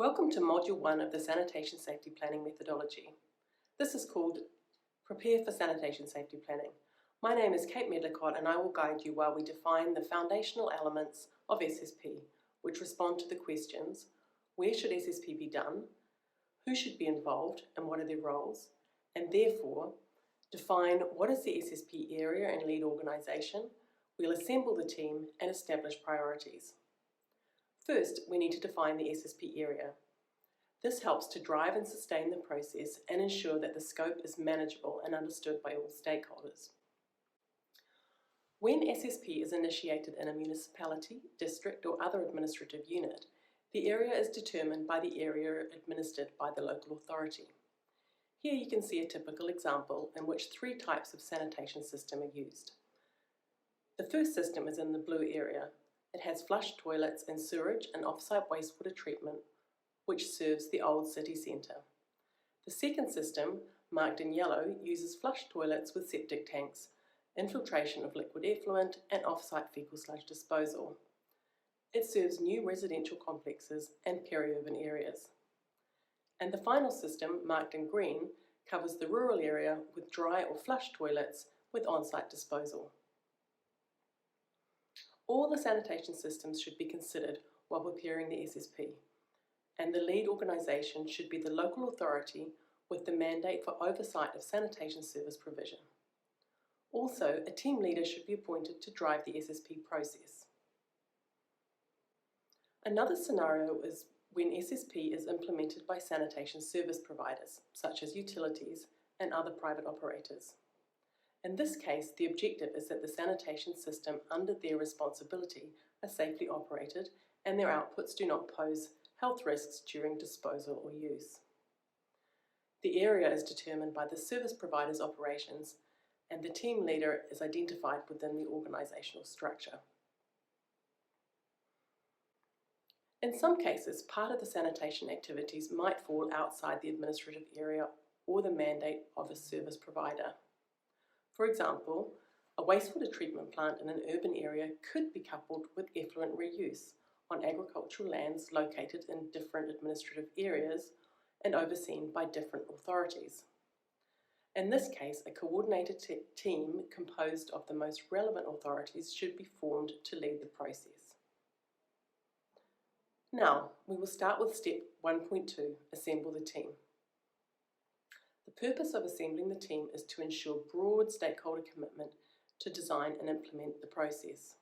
Welcome to Module 1 of the Sanitation Safety Planning methodology. This is called Prepare for Sanitation Safety Planning. My name is Kate Medlicott and I will guide you while we define the foundational elements of SSP, which respond to the questions: where should SSP be done, who should be involved and what are their roles, and therefore define what is the SSP area and lead organisation. We'll assemble the team and establish priorities. First, we need to define the SSP area. This helps to drive and sustain the process and ensure that the scope is manageable and understood by all stakeholders. When SSP is initiated in a municipality, district or other administrative unit, the area is determined by the area administered by the local authority. Here you can see a typical example in which three types of sanitation system are used. The first system is in the blue area. It has flush toilets and sewerage and off-site wastewater treatment, which serves the old city centre. The second system, marked in yellow, uses flush toilets with septic tanks, infiltration of liquid effluent and off-site fecal sludge disposal. It serves new residential complexes and peri-urban areas. And the final system, marked in green, covers the rural area with dry or flush toilets with on-site disposal. All the sanitation systems should be considered while preparing the SSP, and the lead organisation should be the local authority with the mandate for oversight of sanitation service provision. Also, a team leader should be appointed to drive the SSP process. Another scenario is when SSP is implemented by sanitation service providers, such as utilities and other private operators. In this case, the objective is that the sanitation system under their responsibility are safely operated and their outputs do not pose health risks during disposal or use. The area is determined by the service provider's operations and the team leader is identified within the organisational structure. In some cases, part of the sanitation activities might fall outside the administrative area or the mandate of a service provider. For example, a wastewater treatment plant in an urban area could be coupled with effluent reuse on agricultural lands located in different administrative areas and overseen by different authorities. In this case, a coordinated team composed of the most relevant authorities should be formed to lead the process. Now, we will start with step 1.2, assemble the team. The purpose of assembling the team is to ensure broad stakeholder commitment to design and implement the process.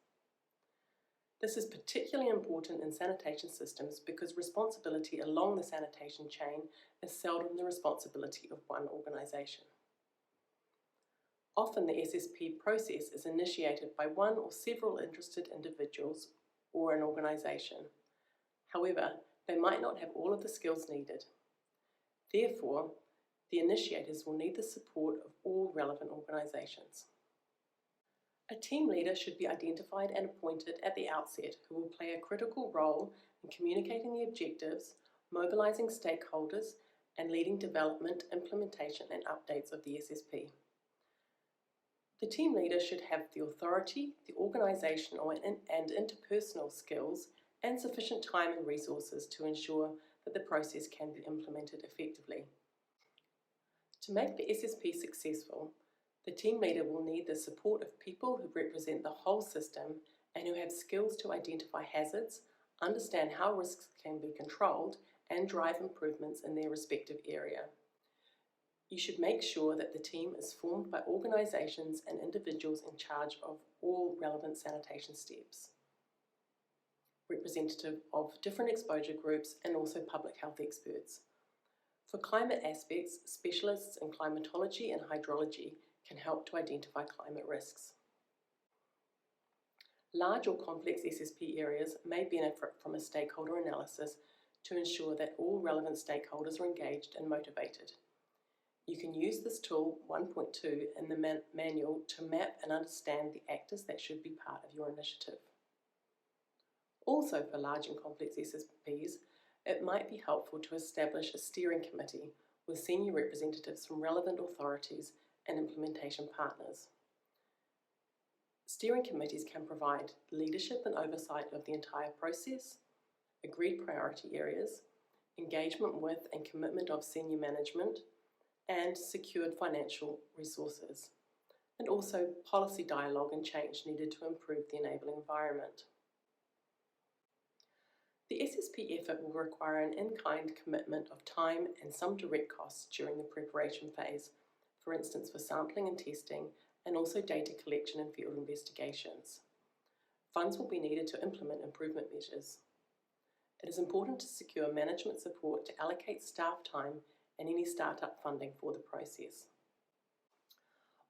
This is particularly important in sanitation systems because responsibility along the sanitation chain is seldom the responsibility of one organisation. Often the SSP process is initiated by one or several interested individuals or an organisation. However, they might not have all of the skills needed. Therefore, the initiators will need the support of all relevant organisations. A team leader should be identified and appointed at the outset who will play a critical role in communicating the objectives, mobilising stakeholders, and leading development, implementation and updates of the SSP. The team leader should have the authority, the organisational and interpersonal skills, and sufficient time and resources to ensure that the process can be implemented effectively. To make the SSP successful, the team leader will need the support of people who represent the whole system and who have skills to identify hazards, understand how risks can be controlled, and drive improvements in their respective area. You should make sure that the team is formed by organisations and individuals in charge of all relevant sanitation steps, representative of different exposure groups and also public health experts. For climate aspects, specialists in climatology and hydrology can help to identify climate risks. Large or complex SSP areas may benefit from a stakeholder analysis to ensure that all relevant stakeholders are engaged and motivated. You can use this tool 1.2 in the manual to map and understand the actors that should be part of your initiative. Also, for large and complex SSPs, it might be helpful to establish a steering committee with senior representatives from relevant authorities and implementation partners. Steering committees can provide leadership and oversight of the entire process, agreed priority areas, engagement with and commitment of senior management, and secured financial resources, and also policy dialogue and change needed to improve the enabling environment. The SSP effort will require an in-kind commitment of time and some direct costs during the preparation phase, for instance for sampling and testing, and also data collection and field investigations. Funds will be needed to implement improvement measures. It is important to secure management support to allocate staff time and any startup funding for the process.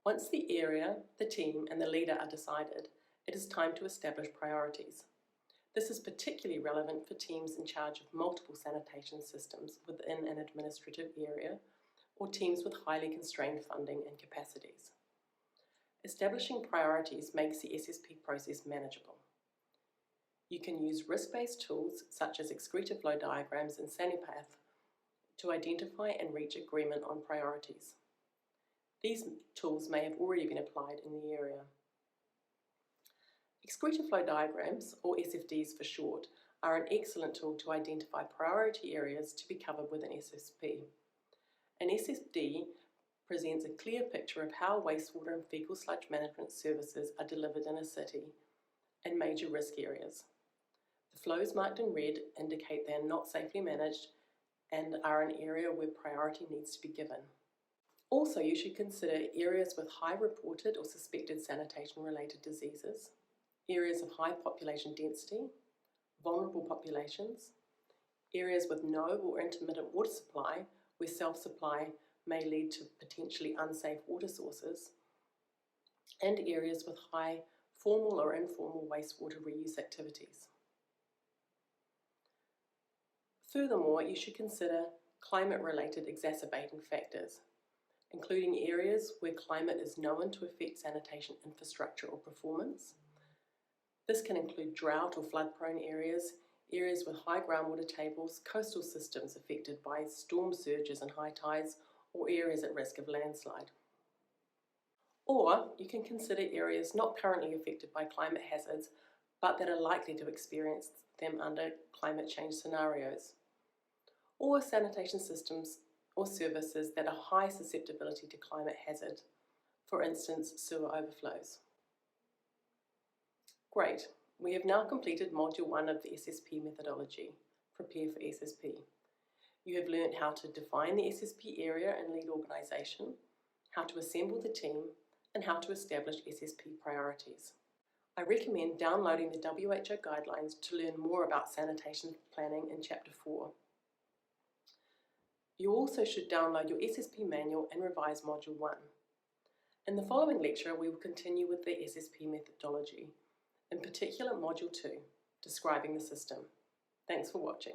Once the area, the team, and the leader are decided, it is time to establish priorities. This is particularly relevant for teams in charge of multiple sanitation systems within an administrative area, or teams with highly constrained funding and capacities. Establishing priorities makes the SSP process manageable. You can use risk-based tools such as excreta flow diagrams and Sanipath to identify and reach agreement on priorities. These tools may have already been applied in the area. Excreta flow diagrams, or SFDs for short, are an excellent tool to identify priority areas to be covered with an SSP. An SFD presents a clear picture of how wastewater and fecal sludge management services are delivered in a city and major risk areas. The flows marked in red indicate they are not safely managed and are an area where priority needs to be given. Also, you should consider areas with high reported or suspected sanitation-related diseases, areas of high population density, vulnerable populations, areas with no or intermittent water supply where self-supply may lead to potentially unsafe water sources, and areas with high formal or informal wastewater reuse activities. Furthermore, you should consider climate-related exacerbating factors, including areas where climate is known to affect sanitation infrastructure or performance. This can include drought or flood-prone areas, areas with high groundwater tables, coastal systems affected by storm surges and high tides, or areas at risk of landslide. Or you can consider areas not currently affected by climate hazards, but that are likely to experience them under climate change scenarios, or sanitation systems or services that are high susceptibility to climate hazard, for instance, sewer overflows. Great, we have now completed Module 1 of the SSP methodology, Prepare for SSP. You have learned how to define the SSP area and lead organisation, how to assemble the team, and how to establish SSP priorities. I recommend downloading the WHO guidelines to learn more about sanitation planning in Chapter 4. You also should download your SSP manual and revise Module 1. In the following lecture, we will continue with the SSP methodology, in particular Module 2, describing the system. Thanks for watching.